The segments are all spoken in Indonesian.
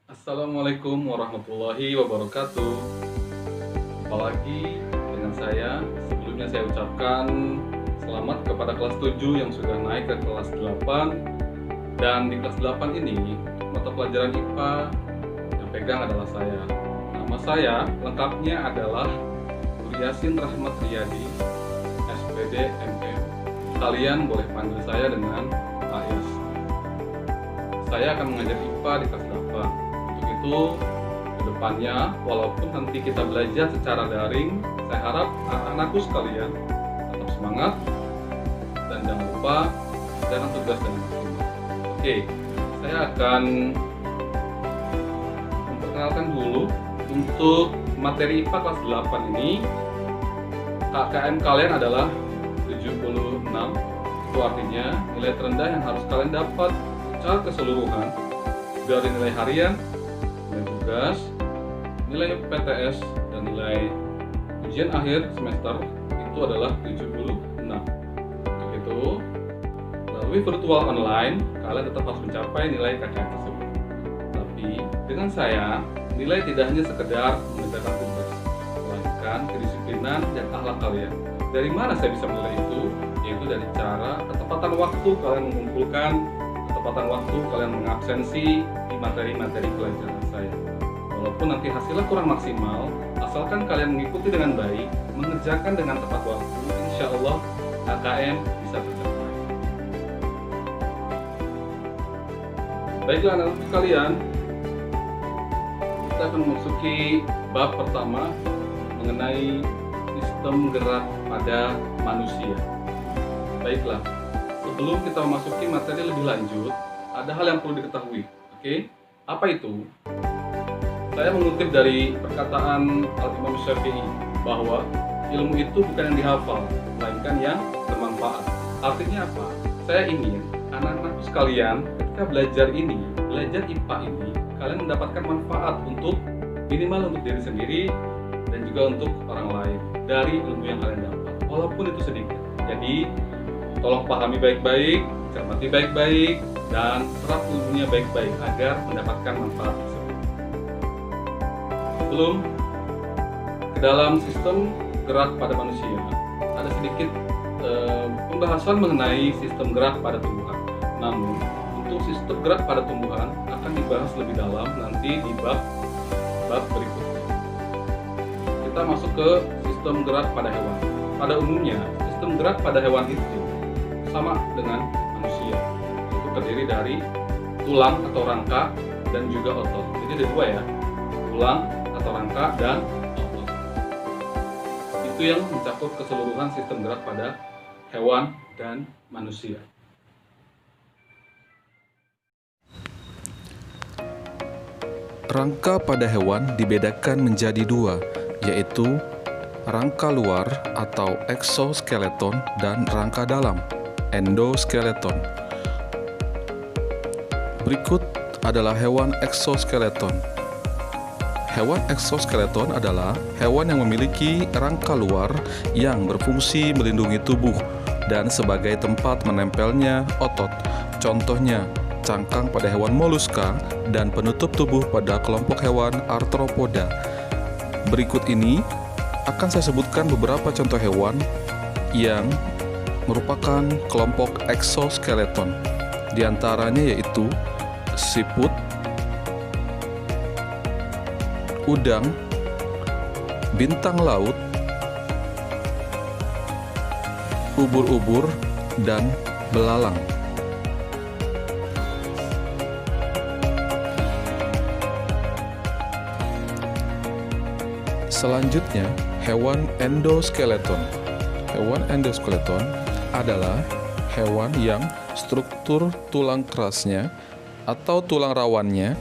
Assalamualaikum warahmatullahi wabarakatuh. Apalagi dengan saya, sebelumnya saya ucapkan selamat kepada kelas 7 yang sudah naik ke kelas 8. Dan di kelas 8 ini, mata pelajaran IPA yang pegang adalah saya. Nama saya lengkapnya adalah Nur Yasin Rahmat Riyadi, SPD MM. Kalian boleh panggil saya dengan AS. Saya akan mengajar IPA di kelas 8. Untuk itu, kedepannya, walaupun nanti kita belajar secara daring, saya harap anak-anakku sekalian tetap semangat dan jangan lupa kerjakan tugas dengan maksimal. Oke, saya akan memperkenalkan dulu untuk materi IPA kelas 8 ini. KKM kalian adalah 76. Itu artinya nilai terendah yang harus kalian dapat secara keseluruhan dari nilai harian, nilai tugas, nilai PTS, dan nilai ujian akhir semester itu adalah 76. Untuk itu, melalui virtual online, kalian tetap harus mencapai nilai KKM tersebut. Tapi dengan saya, nilai tidak hanya sekedar mengerjakan tugas, melainkan kedisiplinan dan akhlak kalian. Dari mana saya bisa menilai itu? Yaitu dari cara ketepatan waktu kalian mengumpulkan, ketepatan waktu kalian mengabsensi di materi-materi pelajaran saya. Walaupun nanti hasilnya kurang maksimal, asalkan kalian mengikuti dengan baik, mengerjakan dengan tepat waktu, insya Allah KKM bisa tercapai. Baiklah anak-anak sekalian, kita akan memasuki bab pertama mengenai sistem gerak pada manusia. Baiklah, sebelum kita memasuki materi lebih lanjut, ada hal yang perlu diketahui. Oke, apa itu? Saya mengutip dari perkataan Al-Imam Syafi'i bahwa ilmu itu bukan yang dihafal, melainkan yang bermanfaat. Artinya apa? Saya ingin anak-anakku sekalian ketika belajar IPA ini, kalian mendapatkan manfaat untuk minimal untuk diri sendiri dan juga untuk orang lain dari ilmu yang kalian dapat, walaupun itu sedikit. Jadi, tolong pahami baik-baik, cermati baik-baik, dan serap ilmunya baik-baik agar mendapatkan manfaat tersebut. Sebelum ke dalam sistem gerak pada manusia, ada sedikit pembahasan mengenai sistem gerak pada tumbuhan. Namun, untuk sistem gerak pada tumbuhan akan dibahas lebih dalam nanti di bab berikutnya. Kita masuk ke sistem gerak pada hewan. Pada umumnya, sistem gerak pada hewan itu sama dengan manusia. Itu terdiri dari tulang atau rangka dan juga otot. Jadi ada dua ya, tulang atau rangka dan otot. Itu yang mencakup keseluruhan sistem gerak pada hewan dan manusia. Rangka pada hewan dibedakan menjadi dua, yaitu rangka luar atau exoskeleton dan rangka dalam, endoskeleton. Berikut adalah hewan exoskeleton. Hewan exoskeleton adalah hewan yang memiliki rangka luar yang berfungsi melindungi tubuh dan sebagai tempat menempelnya otot. Contohnya, cangkang pada hewan moluska dan penutup tubuh pada kelompok hewan arthropoda. Berikut ini akan saya sebutkan beberapa contoh hewan yang merupakan kelompok exoskeleton. Di antaranya yaitu siput, udang, bintang laut, ubur-ubur, dan belalang. Selanjutnya, hewan endoskeleton. Hewan endoskeleton adalah hewan yang struktur tulang kerasnya atau tulang rawannya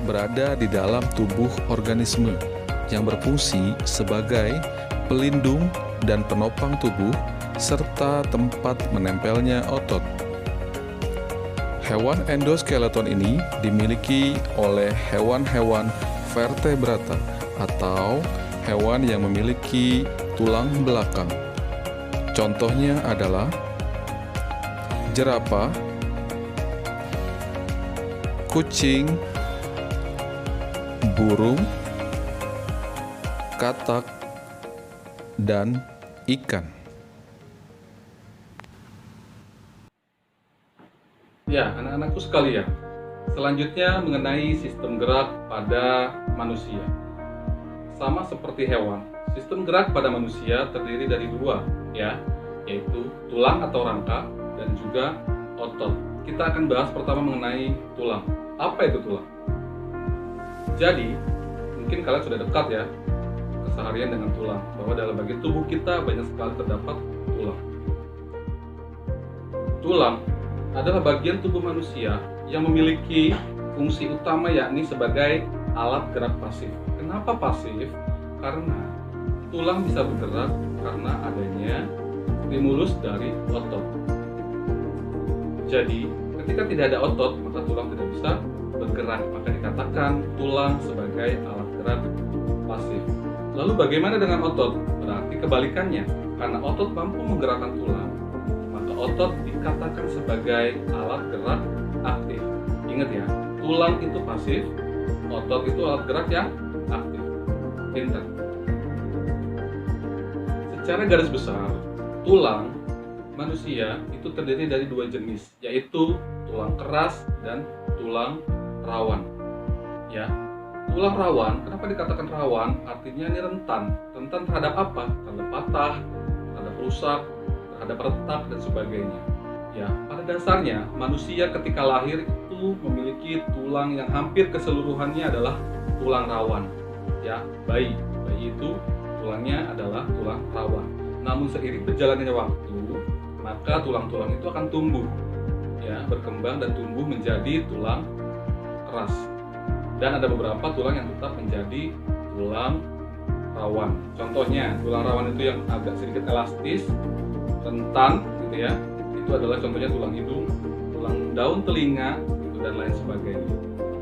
berada di dalam tubuh organisme yang berfungsi sebagai pelindung dan penopang tubuh serta tempat menempelnya otot. Hewan endoskeleton ini dimiliki oleh hewan-hewan vertebrata atau hewan yang memiliki tulang belakang. Contohnya adalah jerapah, kucing, burung, katak, dan ikan. Ya, anak-anakku sekalian, selanjutnya mengenai sistem gerak pada manusia. Sama seperti hewan, sistem gerak pada manusia terdiri dari dua, ya, yaitu tulang atau rangka dan juga otot. Kita akan bahas pertama mengenai tulang. Apa itu tulang? Jadi, mungkin kalian sudah dekat ya keseharian dengan tulang, bahwa dalam bagian tubuh kita banyak sekali terdapat tulang. Tulang adalah bagian tubuh manusia yang memiliki fungsi utama, yakni sebagai alat gerak pasif. Kenapa pasif? Karena tulang bisa bergerak karena adanya stimulus dari otot. Jadi, ketika tidak ada otot, maka tulang tidak bisa bergerak. Maka dikatakan tulang sebagai alat gerak pasif. Lalu bagaimana dengan otot? Berarti kebalikannya. Karena otot mampu menggerakkan tulang, maka otot dikatakan sebagai alat gerak aktif. Ingat ya, tulang itu pasif, otot itu alat gerak yang aktif. Pintar. Secara garis besar, tulang manusia itu terdiri dari dua jenis, yaitu tulang keras dan tulang rawan. Ya, tulang rawan, kenapa dikatakan rawan? Artinya ini rentan. Rentan terhadap apa? Terhadap patah, terhadap rusak, terhadap retak dan sebagainya. Ya, pada dasarnya manusia ketika lahir itu memiliki tulang yang hampir keseluruhannya adalah tulang rawan. Ya, bayi itu tulangnya adalah tulang rawan. Namun seiring berjalannya waktu, maka tulang-tulang itu akan tumbuh, ya, berkembang dan tumbuh menjadi tulang keras. Dan ada beberapa tulang yang tetap menjadi tulang rawan. Contohnya, tulang rawan itu yang agak sedikit elastis, rentan, gitu ya. Itu adalah contohnya tulang hidung, tulang daun telinga, gitu, dan lain sebagainya.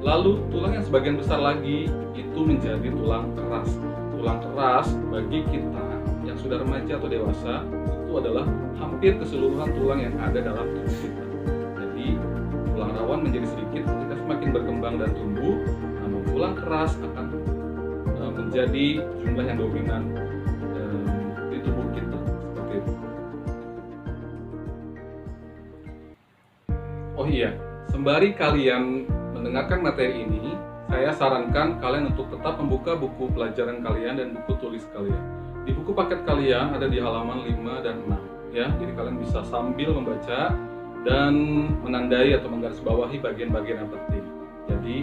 Lalu tulang yang sebagian besar lagi itu menjadi tulang keras. Tulang keras bagi kita yang sudah remaja atau dewasa itu adalah hampir keseluruhan tulang yang ada dalam tubuh kita. Jadi tulang rawan menjadi sedikit ketika semakin berkembang dan tumbuh, namun tulang keras akan menjadi jumlah yang dominan di tubuh kita, seperti itu. Oh iya, sembari kalian mendengarkan materi ini, saya sarankan kalian untuk tetap membuka buku pelajaran kalian dan buku tulis kalian. Di buku paket kalian ada di halaman 5 dan 6, ya. Jadi kalian bisa sambil membaca dan menandai atau menggarisbawahi bagian-bagian yang penting. Jadi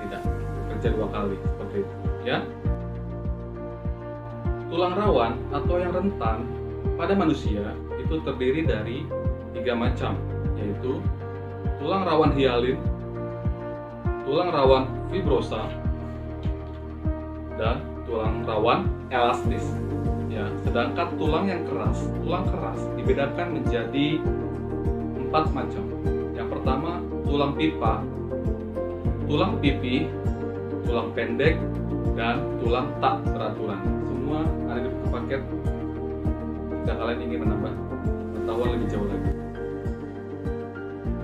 tidak bekerja dua kali, seperti itu, ya. Tulang rawan atau yang rentan pada manusia itu terdiri dari 3 macam, yaitu tulang rawan hialin, tulang rawan fibrosa, dan tulang rawan elastis. Ya, sedangkan tulang keras dibedakan menjadi 4 macam. Yang pertama, tulang pipa, tulang pipi, tulang pendek, dan tulang tak beraturan. Semua ada di buku paket jika kalian ingin menambah pengetahuan lebih jauh lagi.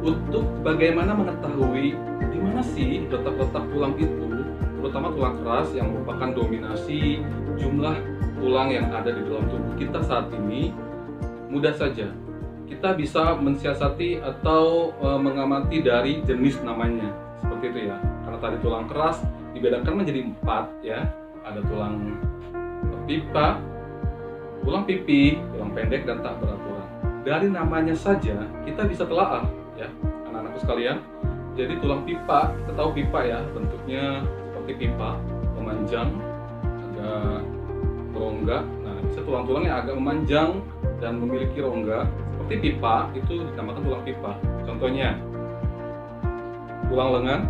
Untuk bagaimana mengetahui di mana sih letak-letak tulang itu, terutama tulang keras yang merupakan dominasi jumlah tulang yang ada di dalam tubuh kita saat ini, mudah saja. Kita bisa mensiasati atau mengamati dari jenis namanya, seperti itu ya. Karena tadi tulang keras dibedakan menjadi 4, ya. Ada tulang pipa, tulang pipi, tulang pendek, dan tak beraturan. Dari namanya saja kita bisa telaah, ya, anak-anakku sekalian. Jadi tulang pipa, kita tahu pipa ya, bentuknya seperti pipa, memanjang, agak berongga. Nah, bisa tulang-tulang yang agak memanjang dan memiliki rongga seperti pipa, itu dinamakan tulang pipa. Contohnya tulang lengan,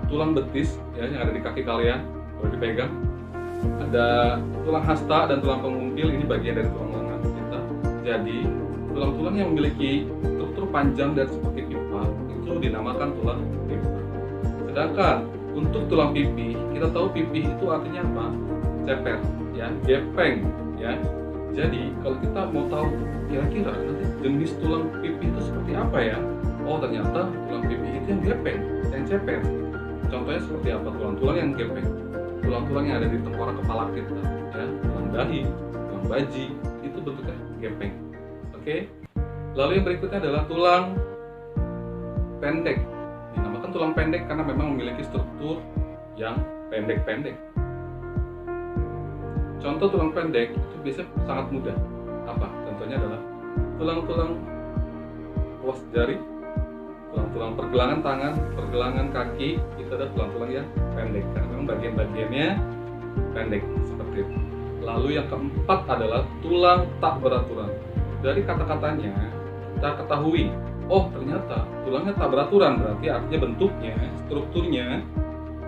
tulang betis, ya, yang ada di kaki kalian, kalau dipegang. Ada tulang hasta dan tulang pengumpil, ini bagian dari tulang lengan kita. Jadi tulang-tulang yang memiliki struktur panjang dan seperti pipa itu dinamakan tulang pipa. Sedangkan untuk tulang pipi, kita tahu pipi itu artinya apa? Ceper, ya, gepeng, ya. Jadi kalau kita mau tahu kira-kira nanti jenis tulang pipi itu seperti apa ya? Oh, ternyata tulang pipi itu yang gepeng, yang ceper. Contohnya seperti apa? Tulang-tulang yang gepeng, tulang-tulang yang ada di tengkorak kepala kita, ya, tulang dahi, tulang baji, itu bentuknya gepeng. Oke. Lalu yang berikutnya adalah tulang pendek. Dinamakan tulang pendek karena memang memiliki struktur yang pendek-pendek. Contoh tulang pendek itu biasanya sangat mudah. Apa? Contohnya adalah tulang-tulang ruas jari, tulang-tulang pergelangan tangan, pergelangan kaki, itu adalah tulang-tulang yang pendek karena memang bagian-bagiannya pendek seperti itu. Lalu yang keempat adalah tulang tak beraturan. Dari kata-katanya kita ketahui, oh ternyata tulangnya tak beraturan, berarti artinya bentuknya, strukturnya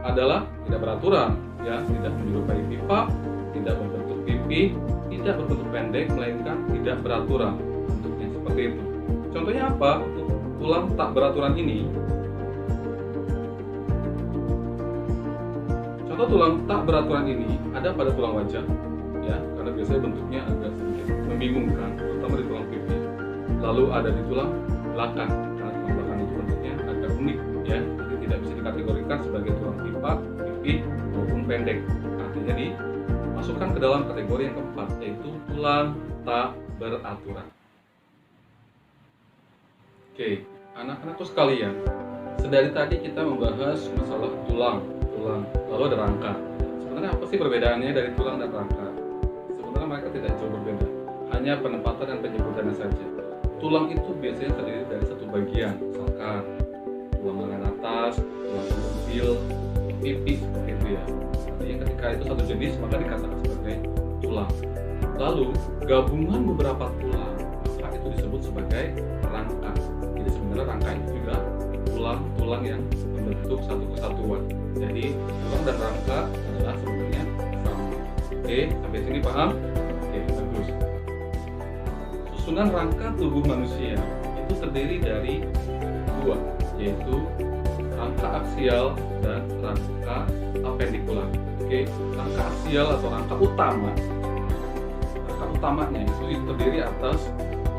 adalah tidak beraturan, ya, tidak menyerupai pipa, tidak berbentuk pipi, tidak berbentuk pendek, melainkan tidak beraturan bentuknya seperti itu. Contohnya apa untuk tulang tak beraturan ini? Contoh tulang tak beraturan ini ada pada tulang wajah, ya, karena biasanya bentuknya agak sedikit membingungkan, terutama di tulang pipi. Lalu ada di tulang belakang, karena tulang belakang itu bentuknya agak unik, ya, jadi tidak bisa dikategorikan sebagai tulang pipa, pipi maupun pendek. Artinya dimasukkan ke dalam kategori yang keempat, yaitu tulang tak beraturan. Oke, anak-anakku sekalian, sedari tadi kita membahas masalah tulang, lalu ada rangka. Sebenarnya apa sih perbedaannya dari tulang dan rangka? Sebenarnya mereka tidak jauh berbeda, hanya penempatan dan penyebutannya saja. Tulang itu biasanya terdiri dari satu bagian, misalkan tulang lengan atas, tulang kecil, pipi, seperti itu ya. Artinya ketika itu satu jenis maka dikatakan sebagai tulang. Lalu gabungan beberapa tulang maka itu disebut sebagai rangka. Jadi sebenarnya rangka itu juga tulang-tulang yang membentuk satu kesatuan. Jadi tulang dan rangka adalah sebenarnya sama. Oke, sampai sini paham? Oke, bagus. Susunan rangka tubuh manusia itu terdiri dari dua, yaitu rangka aksial dan rangka apendikular. Oke, rangka aksial atau rangka utama. Rangka utamanya itu terdiri atas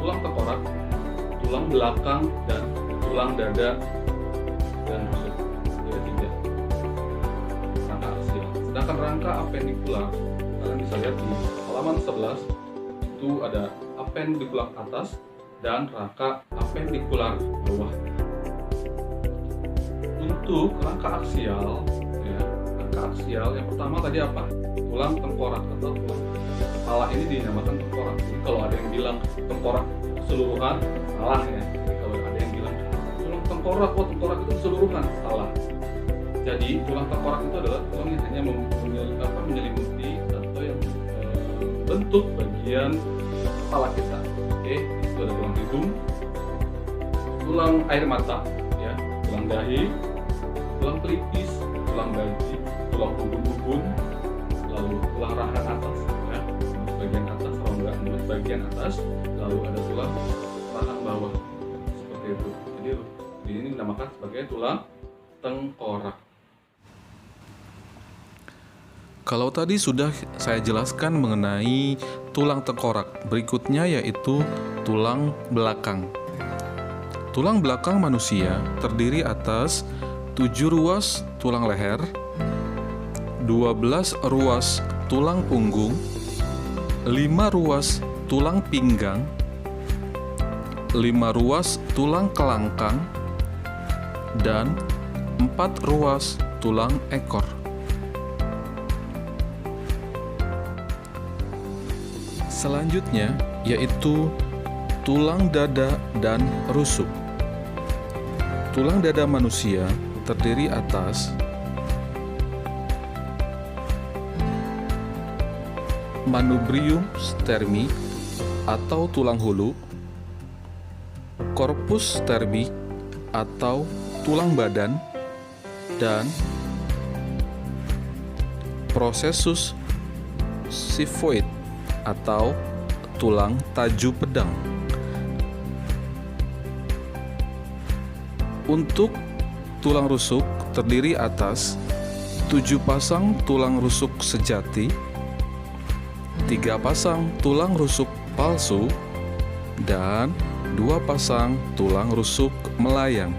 tulang tengkorak, tulang belakang, dan tulang dada dan rusuk. Jadi tiga rangka aksial. Sedangkan rangka apendikular, kalian bisa lihat di halaman 11 itu ada apendikular atas dan rangka apendikular bawah. Untuk rangka aksial, ya, rangka aksial yang pertama tadi apa? Tulang tengkorak atau tulang kepala ini dinamakan tengkorak. Jadi kalau ada yang bilang tengkorak keseluruhan, salah ya. Jadi kalau ada yang bilang tulang tengkorak, oh tengkorak itu keseluruhan, salah. Jadi tulang tengkorak itu adalah tulang yang hanya menyelimuti atau yang bentuk bagian kepala kita. Oke, itu ada tulang hidung, tulang air mata, ya, tulang dahi, tulang pelipis, tulang baji, tulang ubun-ubun, lalu tulang rahang atas, ya, bagian atas, rongga mulut bagian atas, lalu ada tulang rahang bawah, seperti itu. Jadi ini dinamakan sebagai tulang tengkorak. Kalau tadi sudah saya jelaskan mengenai tulang tengkorak, berikutnya yaitu tulang belakang. Tulang belakang manusia terdiri atas 7 ruas tulang leher, 12 ruas tulang punggung, 5 ruas tulang pinggang, 5 ruas tulang kelangkang, dan 4 ruas tulang ekor. Selanjutnya yaitu tulang dada dan rusuk. Tulang dada manusia terdiri atas manubrium stermi atau tulang hulu, corpus stermi atau tulang badan, dan processus xiphoid atau tulang taju pedang. Untuk tulang rusuk terdiri atas 7 pasang tulang rusuk sejati, 3 pasang tulang rusuk palsu, dan 2 pasang tulang rusuk melayang.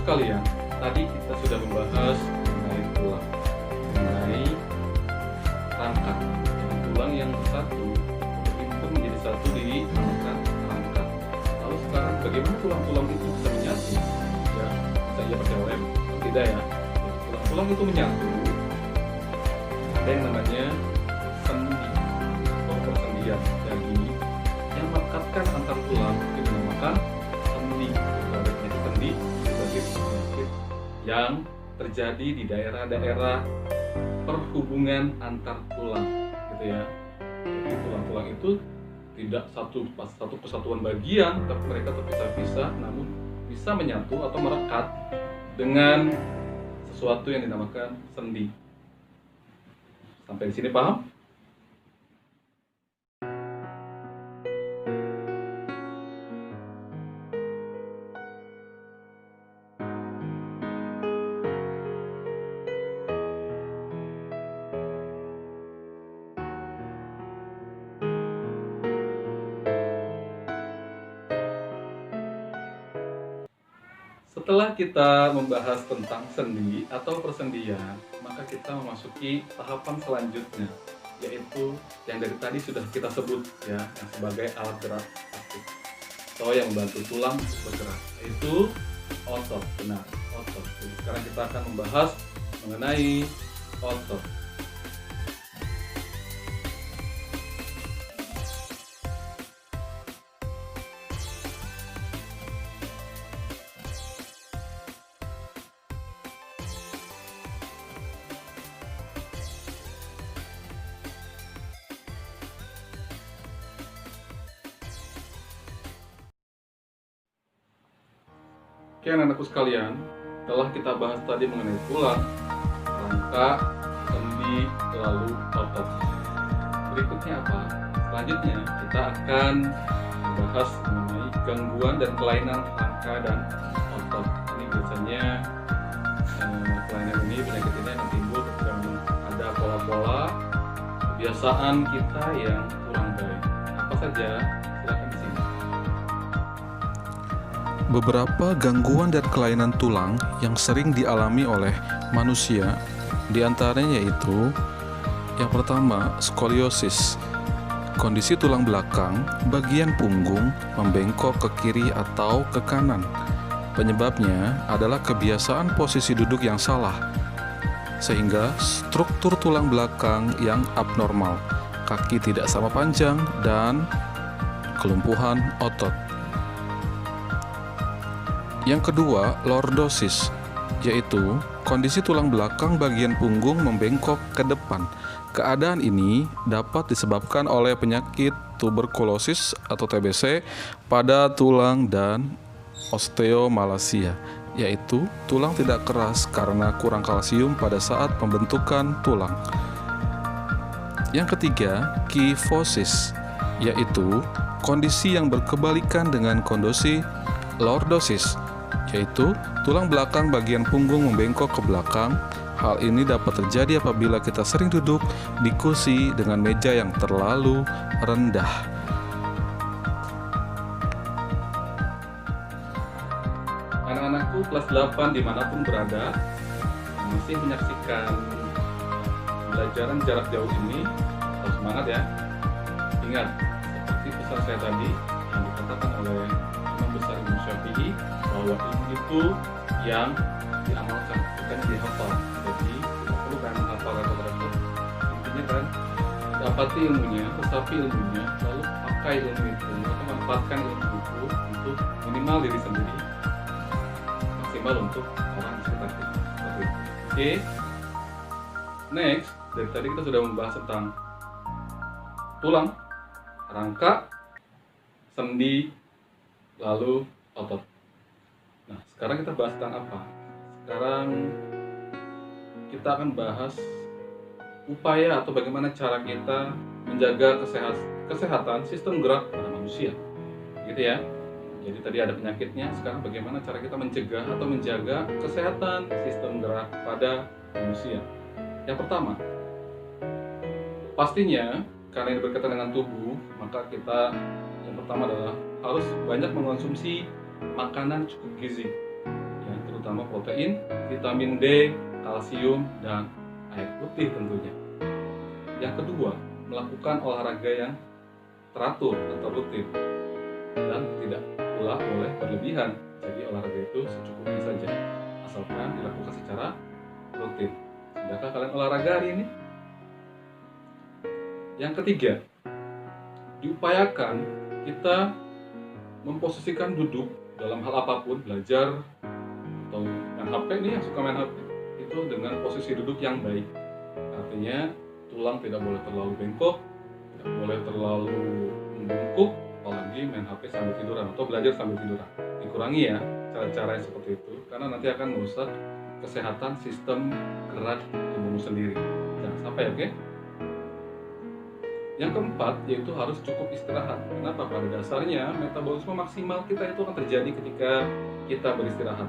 sekalian, tadi kita sudah membahas mengenai tulang, mengenai rangka. Tulang yang satu itu menjadi satu dinamakan rangka. Lalu sekarang bagaimana tulang-tulang itu bisa menyatu? Ya, bisa iya pakai lem atau tidak ya? Tulang-tulang itu menyatu. Ada yang namanya sendi atau persendian. Jadi yang melekatkan antar tulang itu dinamakan sendi. Jadi sendi sebagai penyakit yang terjadi di daerah-daerah perhubungan antar tulang, gitu ya. Jadi tulang-tulang itu tidak satu kesatuan bagian, tapi mereka terpisah-pisah, namun bisa menyatu atau merekat dengan sesuatu yang dinamakan sendi. Sampai di sini paham? Setelah kita membahas tentang sendi atau persendian, maka kita memasuki tahapan selanjutnya, yaitu yang dari tadi sudah kita sebut ya, yang sebagai alat gerak aktif atau yang membantu tulang untuk bergerak, yaitu otot. Benar, otot. Jadi sekarang kita akan membahas mengenai otot. Oke anak-anakku sekalian, telah kita bahas tadi mengenai tulang, rangka, sendi, lalu otot. Berikutnya apa? Selanjutnya kita akan membahas mengenai gangguan dan kelainan rangka dan otot. Ini biasanya kelainan ini, penyakit ini akan timbul ketika ada pola-pola kebiasaan kita yang kurang baik. Apa saja? Silakan di sini. Beberapa gangguan dan kelainan tulang yang sering dialami oleh manusia, diantaranya yaitu yang pertama, skoliosis. Kondisi tulang belakang bagian punggung membengkok ke kiri atau ke kanan. Penyebabnya adalah kebiasaan posisi duduk yang salah, sehingga struktur tulang belakang yang abnormal, kaki tidak sama panjang, dan kelumpuhan otot. Yang kedua, lordosis, yaitu kondisi tulang belakang bagian punggung membengkok ke depan. Keadaan ini dapat disebabkan oleh penyakit tuberkulosis atau TBC pada tulang dan osteomalacia, yaitu tulang tidak keras karena kurang kalsium pada saat pembentukan tulang. Yang ketiga, kyphosis, yaitu kondisi yang berkebalikan dengan kondisi lordosis, yaitu tulang belakang bagian punggung membengkok ke belakang. Hal ini dapat terjadi apabila kita sering duduk di kursi dengan meja yang terlalu rendah. Anak-anakku kelas 8 dimanapun berada, yang masih menyaksikan pembelajaran jarak jauh ini, harus semangat ya. Ingat, seperti pesan saya tadi yang dikatakan oleh Imam Besar Imam Syafi'i, bahwa ilmu itu yang diamalkan, bukan dihafal. Jadi tidak perlu kan menghafal kata-kata. Intinya kan dapati ilmunya, resapi ilmunya, lalu pakai ilmu itu atau manfaatkan ilmu itu untuk minimal diri sendiri, maksimal untuk orang sekitar kita. Oke. Next, dari tadi kita sudah membahas tentang tulang, rangka, sendi, lalu otot. Nah, sekarang kita bahas tentang apa? Sekarang kita akan bahas upaya atau bagaimana cara kita menjaga kesehatan sistem gerak pada manusia. Gitu ya. Jadi tadi ada penyakitnya, sekarang bagaimana cara kita mencegah atau menjaga kesehatan sistem gerak pada manusia. Yang pertama, pastinya karena ini berkaitan dengan tubuh, maka kita yang pertama adalah harus banyak mengonsumsi makanan cukup gizi. Ya. terutama protein, vitamin D, kalsium, dan air putih tentunya. Yang kedua, melakukan olahraga yang teratur atau rutin dan tidak pula boleh berlebihan. Jadi olahraga itu secukupnya saja, asalkan dilakukan secara rutin. Sudahkah kalian olahraga hari ini? Yang ketiga, diupayakan kita memposisikan duduk dalam hal apapun, belajar atau main HP nih, yang suka main HP itu dengan posisi duduk yang baik. Artinya tulang tidak boleh terlalu bengkok, tidak boleh terlalu membungkuk, apalagi main HP sambil tiduran atau belajar sambil tiduran. Dikurangi ya cara-cara yang seperti itu, karena nanti akan merusak kesehatan sistem gerak tubuhmu sendiri. Jangan sampai, oke? Yang keempat, yaitu harus cukup istirahat. Kenapa? Pada dasarnya metabolisme maksimal kita itu akan terjadi ketika kita beristirahat.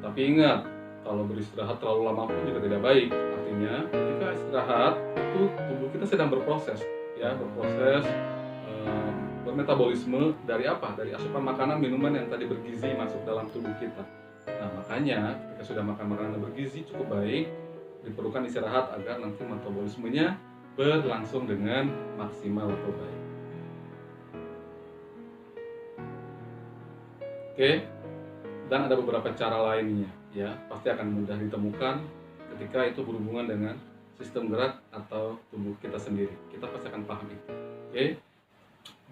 Tapi ingat, kalau beristirahat terlalu lama pun juga tidak baik. Artinya, ketika istirahat itu tubuh kita sedang berproses, ya, bermetabolisme dari apa? Dari asupan makanan, minuman yang tadi bergizi masuk dalam tubuh kita. Nah, makanya ketika sudah makan makanan yang bergizi cukup baik, diperlukan istirahat agar nanti metabolismenya berlangsung dengan maksimal atau baik. Oke, dan ada beberapa cara lainnya, ya, pasti akan mudah ditemukan ketika itu berhubungan dengan sistem gerak atau tubuh kita sendiri. Kita pasti akan paham itu. Oke,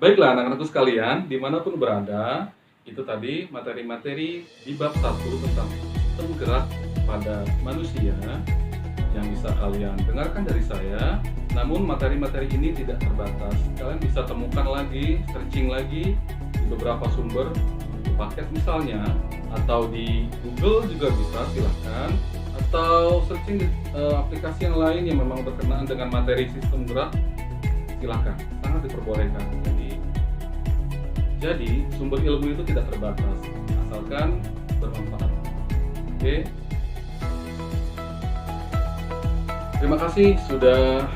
baiklah anak-anakku sekalian, dimanapun berada, itu tadi materi-materi di bab 1 tentang sistem gerak pada manusia yang bisa kalian dengarkan dari saya. Namun materi-materi ini tidak terbatas. Kalian bisa temukan lagi, searching lagi di beberapa sumber paket misalnya, atau di Google juga bisa, silahkan. Atau searching di aplikasi yang lain yang memang berkenaan dengan materi sistem gerak, silahkan, sangat diperbolehkan. Jadi sumber ilmu itu tidak terbatas, asalkan bermanfaat. Oke. Terima kasih sudah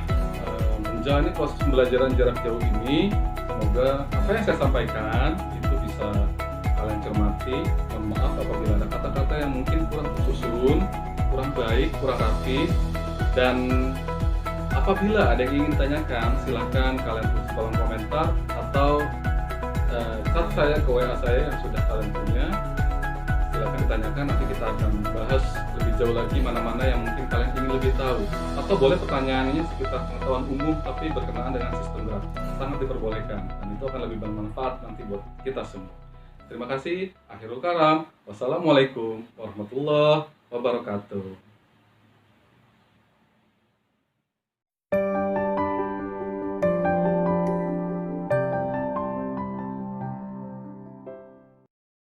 menjalani proses pembelajaran jarak jauh ini. Semoga apa yang saya sampaikan itu bisa kalian cermati. Mohon maaf apabila ada kata-kata yang mungkin kurang tersusun, kurang baik, kurang rapi. Dan apabila ada yang ingin ditanyakan, silahkan kalian tulis kolom komentar atau chat saya ke WA saya yang sudah kalian punya. Silahkan ditanyakan, nanti kita akan bahas lebih jauh lagi mana-mana yang mungkin kalian ingin lebih tahu. Atau boleh pertanyaannya sekitar pengetahuan umum tapi berkenaan dengan sistem gerak. Sangat diperbolehkan dan itu akan lebih bermanfaat nanti buat kita semua. Terima kasih. Akhirul kalam. Wassalamualaikum warahmatullahi wabarakatuh.